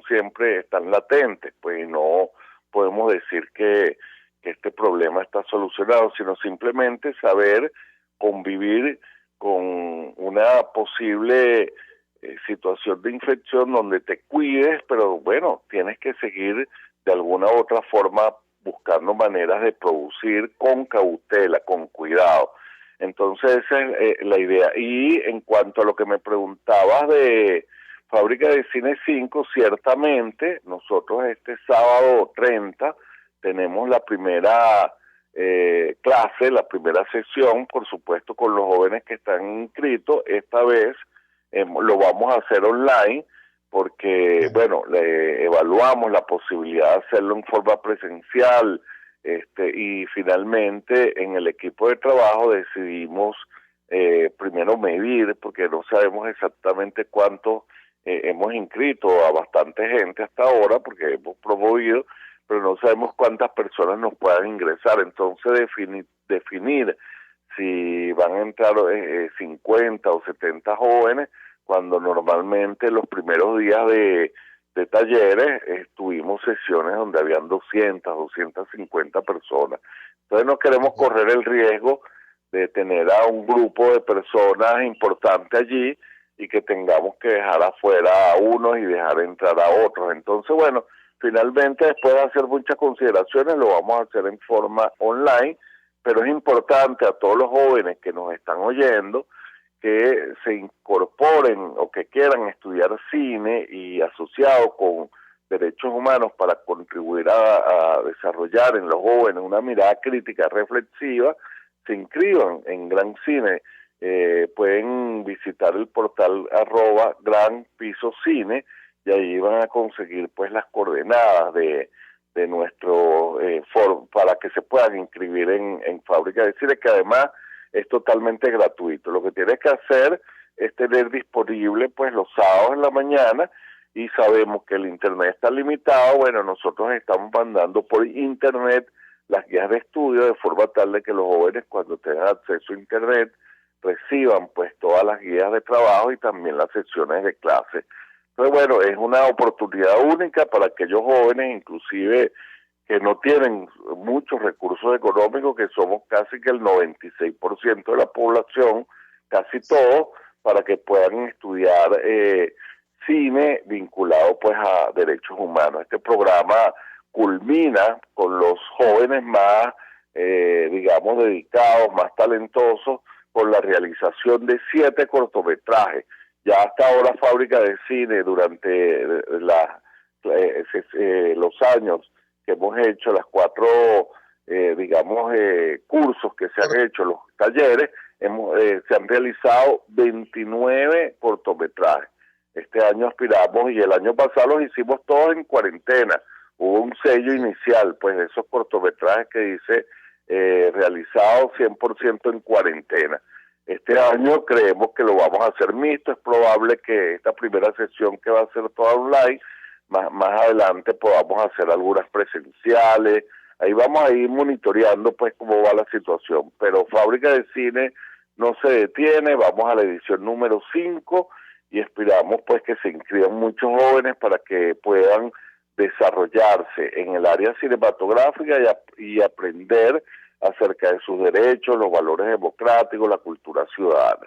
siempre están latentes, pues no podemos decir que este problema está solucionado, sino simplemente saber convivir con una posible situación de infección donde te cuides, pero bueno, tienes que seguir de alguna u otra forma buscando maneras de producir con cautela, con cuidado. Entonces esa es la idea. Y en cuanto a lo que me preguntabas de Fábrica de Cine 5, ciertamente nosotros este sábado 30 tenemos la primera clase, la primera sesión, por supuesto con los jóvenes que están inscritos. Esta vez lo vamos a hacer online, porque, bueno, evaluamos la posibilidad de hacerlo en forma presencial, y finalmente en el equipo de trabajo decidimos primero medir, porque no sabemos exactamente cuánto hemos inscrito a bastante gente hasta ahora, porque hemos promovido, pero no sabemos cuántas personas nos puedan ingresar. Entonces definir si van a entrar 50 o 70 jóvenes, cuando normalmente los primeros días de talleres tuvimos sesiones donde habían 200, 250 personas. Entonces no queremos correr el riesgo de tener a un grupo de personas importante allí y que tengamos que dejar afuera a unos y dejar entrar a otros. Entonces, bueno, finalmente después de hacer muchas consideraciones lo vamos a hacer en forma online, pero es importante a todos los jóvenes que nos están oyendo que se incorporen o que quieran estudiar cine y asociado con derechos humanos para contribuir a desarrollar en los jóvenes una mirada crítica reflexiva, se inscriban en Gran Cine. Pueden visitar el portal @GranPisoCine y ahí van a conseguir pues las coordenadas de nuestro foro para que se puedan inscribir en Fábrica de Cine, que además es totalmente gratuito. Lo que tienes que hacer es tener disponible pues los sábados en la mañana, y sabemos que el internet está limitado. Bueno, nosotros estamos mandando por internet las guías de estudio de forma tal de que los jóvenes, cuando tengan acceso a internet, reciban pues todas las guías de trabajo y también las sesiones de clase. Entonces, bueno, es una oportunidad única para aquellos jóvenes, inclusive que no tienen muchos recursos económicos, que somos casi que el 96% de la población, casi todos, para que puedan estudiar cine vinculado pues a derechos humanos. Este programa culmina con los jóvenes más digamos, dedicados, más talentosos, por la realización de 7 cortometrajes. Ya hasta ahora Fábrica de Cine, durante los años que hemos hecho, las 4, digamos, cursos que se han hecho, los talleres, se han realizado 29 cortometrajes. Este año aspiramos, y el año pasado los hicimos todos en cuarentena. Hubo un sello inicial, pues, de esos cortometrajes que dice realizados 100% en cuarentena. Este año creemos que lo vamos a hacer mixto. Es probable que esta primera sesión, que va a ser toda online, más adelante podamos hacer algunas presenciales. Ahí vamos a ir monitoreando pues cómo va la situación, pero Fábrica de Cine no se detiene. Vamos a la edición número 5 y esperamos pues que se inscriban muchos jóvenes para que puedan desarrollarse en el área cinematográfica y aprender acerca de sus derechos, los valores democráticos, la cultura ciudadana.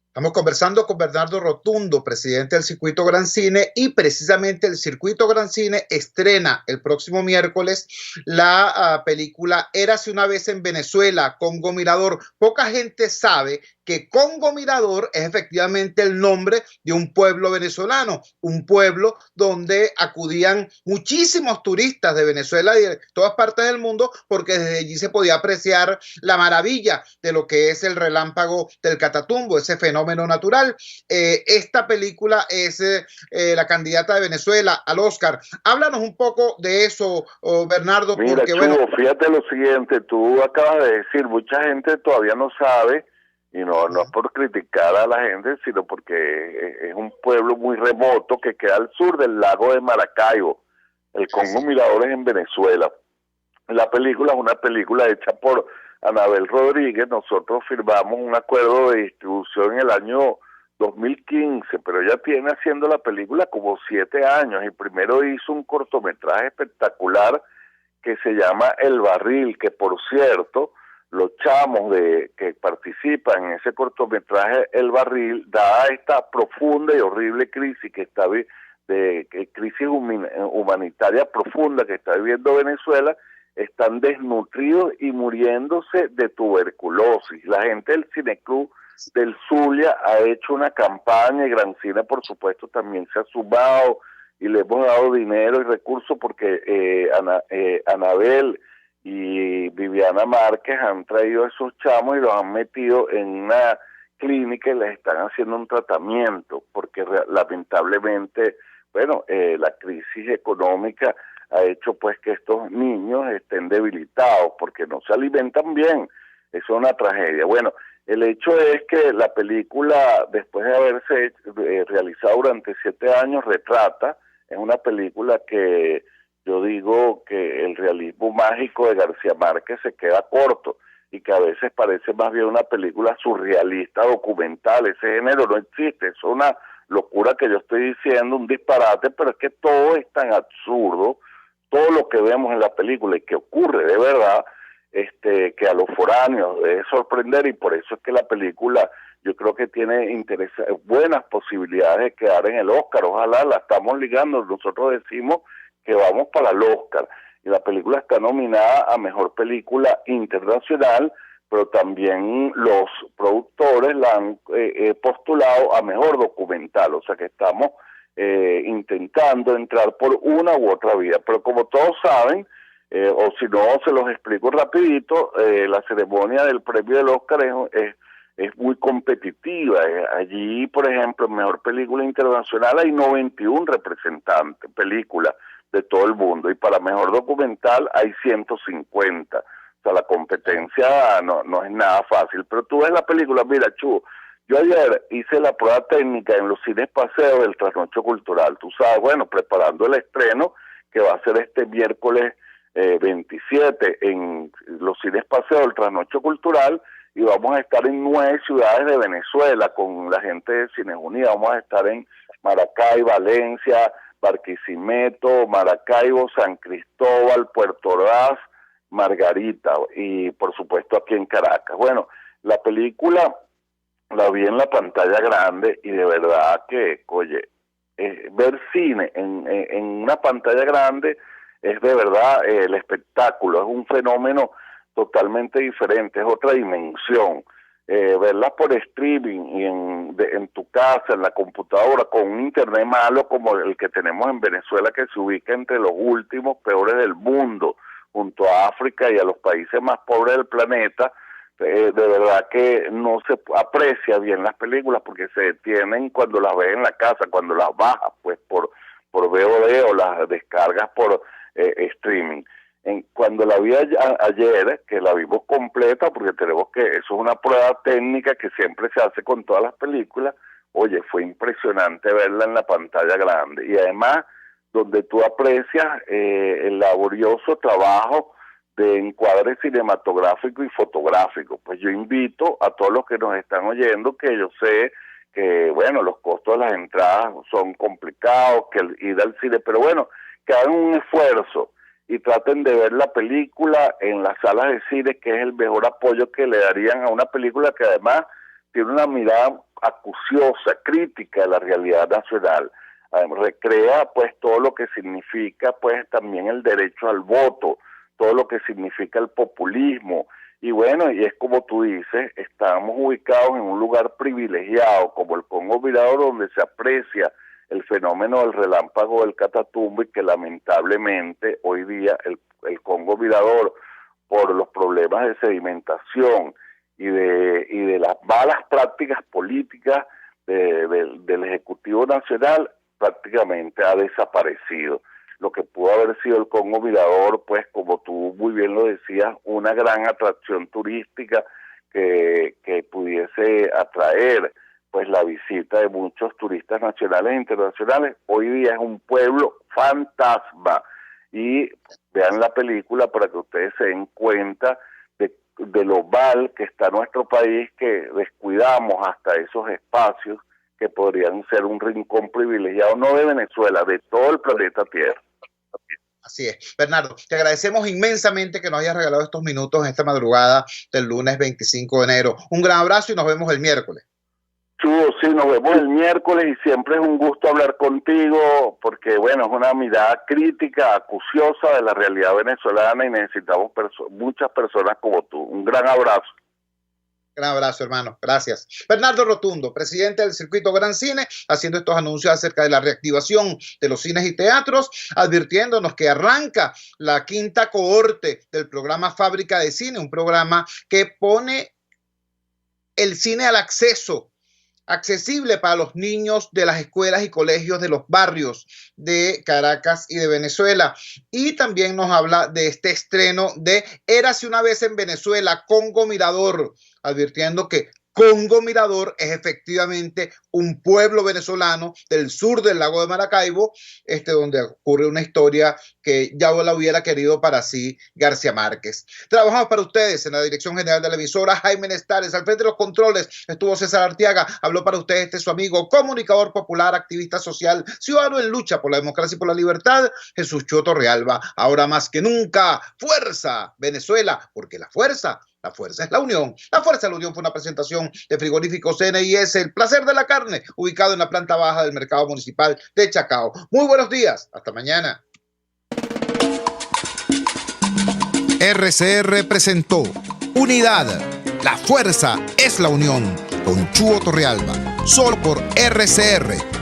Estamos conversando con Bernardo Rotundo, presidente del Circuito Gran Cine, y precisamente el Circuito Gran Cine estrena el próximo miércoles la película Érase una vez en Venezuela, Congo Mirador. Poca gente sabe que Congo Mirador es efectivamente el nombre de un pueblo venezolano, un pueblo donde acudían muchísimos turistas de Venezuela y de todas partes del mundo, porque desde allí se podía apreciar la maravilla de lo que es el relámpago del Catatumbo, ese fenómeno natural. Esta película es la candidata de Venezuela al Oscar. Háblanos un poco de eso, Bernardo. Mira, porque, Chugo, bueno, fíjate lo siguiente, tú acabas de decir, mucha gente todavía no sabe, y no es por criticar a la gente, sino porque es un pueblo muy remoto que queda al sur del lago de Maracaibo. El Congo Mirador es en Venezuela. La película es una película hecha por Anabel Rodríguez. Nosotros firmamos un acuerdo de distribución en el año 2015, pero ella tiene haciendo la película como 7 años, y primero hizo un cortometraje espectacular que se llama El Barril, que por cierto, los chamos que participan en ese cortometraje El Barril, dada esta profunda y horrible crisis que está crisis humanitaria profunda que está viviendo Venezuela, están desnutridos y muriéndose de tuberculosis. La gente del Cineclub del Zulia ha hecho una campaña, y Gran Cine por supuesto también se ha sumado, y le hemos dado dinero y recursos porque Anabel y Viviana Márquez han traído a esos chamos y los han metido en una clínica y les están haciendo un tratamiento, porque lamentablemente, bueno, la crisis económica ha hecho pues que estos niños estén debilitados porque no se alimentan bien. Eso es una tragedia. Bueno, el hecho es que la película, después de haberse realizado durante 7 años, retrata, es una película que yo digo que el realismo mágico de García Márquez se queda corto, y que a veces parece más bien una película surrealista documental. Ese género no existe, es una locura que yo estoy diciendo, un disparate, pero es que todo es tan absurdo, todo lo que vemos en la película y que ocurre de verdad, que a los foráneos debe sorprender, y por eso es que la película yo creo que tiene buenas posibilidades de quedar en el Oscar. Ojalá, la estamos ligando, nosotros decimos que vamos para el Oscar, y la película está nominada a Mejor Película Internacional, pero también los productores la han postulado a Mejor Documental, o sea que estamos intentando entrar por una u otra vía, pero como todos saben, o si no se los explico rapidito, la ceremonia del premio del Oscar es muy competitiva. Allí, por ejemplo, en Mejor Película Internacional hay 91 representantes, películas de todo el mundo, y para Mejor Documental hay 150. O sea, la competencia no es nada fácil, pero tú ves la película. Mira, Chu, yo ayer hice la prueba técnica en los cines Paseo del Trasnocho Cultural, tú sabes, bueno, preparando el estreno que va a ser este miércoles 27 en los cines Paseo del Trasnocho Cultural, y vamos a estar en 9 ciudades de Venezuela con la gente de Cines Unidos. Vamos a estar en Maracay, Valencia, Barquisimeto, Maracaibo, San Cristóbal, Puerto Ordaz, Margarita, y por supuesto aquí en Caracas. Bueno, la película la vi en la pantalla grande, y de verdad que, oye, ver cine en una pantalla grande es de verdad el espectáculo, es un fenómeno totalmente diferente, es otra dimensión. Verlas por streaming y en tu casa, en la computadora, con un internet malo como el que tenemos en Venezuela, que se ubica entre los últimos peores del mundo, junto a África y a los países más pobres del planeta, de verdad que no se aprecia bien las películas porque se detienen cuando las ves en la casa, cuando las bajas pues por VOD o las descargas por streaming. Cuando la vi ayer, que la vimos completa, porque tenemos que, eso es una prueba técnica que siempre se hace con todas las películas, oye, fue impresionante verla en la pantalla grande, y además donde tú aprecias el laborioso trabajo de encuadre cinematográfico y fotográfico. Pues yo invito a todos los que nos están oyendo, que yo sé que, bueno, los costos de las entradas son complicados, que ir al cine, pero bueno, que hagan un esfuerzo y traten de ver la película en las salas de cine, que es el mejor apoyo que le darían a una película que además tiene una mirada acuciosa, crítica de la realidad nacional. Recrea pues todo lo que significa pues también el derecho al voto, todo lo que significa el populismo, y bueno, y es como tú dices, estamos ubicados en un lugar privilegiado como el Congo Mirador, donde se aprecia el fenómeno del relámpago del Catatumbo, y que lamentablemente hoy día el Congo Mirador, por los problemas de sedimentación y de las malas prácticas políticas del Ejecutivo Nacional, prácticamente ha desaparecido. Lo que pudo haber sido el Congo Mirador, pues como tú muy bien lo decías, una gran atracción turística que pudiese atraer pues la visita de muchos turistas nacionales e internacionales, hoy día es un pueblo fantasma. Y vean la película para que ustedes se den cuenta de lo mal que está nuestro país, que descuidamos hasta esos espacios que podrían ser un rincón privilegiado, no de Venezuela, de todo el planeta Tierra. Así es. Bernardo, te agradecemos inmensamente que nos hayas regalado estos minutos en esta madrugada del lunes 25 de enero. Un gran abrazo y nos vemos el miércoles. Sí, nos vemos el miércoles, y siempre es un gusto hablar contigo porque, bueno, es una mirada crítica, acuciosa de la realidad venezolana, y necesitamos muchas personas como tú. Un gran abrazo. Gran abrazo, hermano. Gracias. Bernardo Rotundo, presidente del Circuito Gran Cine, haciendo estos anuncios acerca de la reactivación de los cines y teatros, advirtiéndonos que arranca la quinta cohorte del programa Fábrica de Cine, un programa que pone el cine al acceso, accesible para los niños de las escuelas y colegios de los barrios de Caracas y de Venezuela. Y también nos habla de este estreno de Érase una vez en Venezuela, Congo Mirador, advirtiendo que Congo Mirador es efectivamente un pueblo venezolano del sur del lago de Maracaibo, donde ocurre una historia que ya la hubiera querido para sí García Márquez. Trabajamos para ustedes en la dirección general de la emisora, Jaime Nestares, al frente de los controles estuvo César Arteaga, habló para ustedes su amigo, comunicador popular, activista social, ciudadano en lucha por la democracia y por la libertad, Jesús Chua Torrealba. Ahora más que nunca, fuerza Venezuela, porque la fuerza es la unión. La fuerza de la unión fue una presentación de Frigorífico CNIS, el placer de la carne, ubicado en la planta baja del mercado municipal de Chacao. Muy buenos días, hasta mañana. RCR presentó Unidad. La fuerza es la unión, con Chuo Torrealba, solo por RCR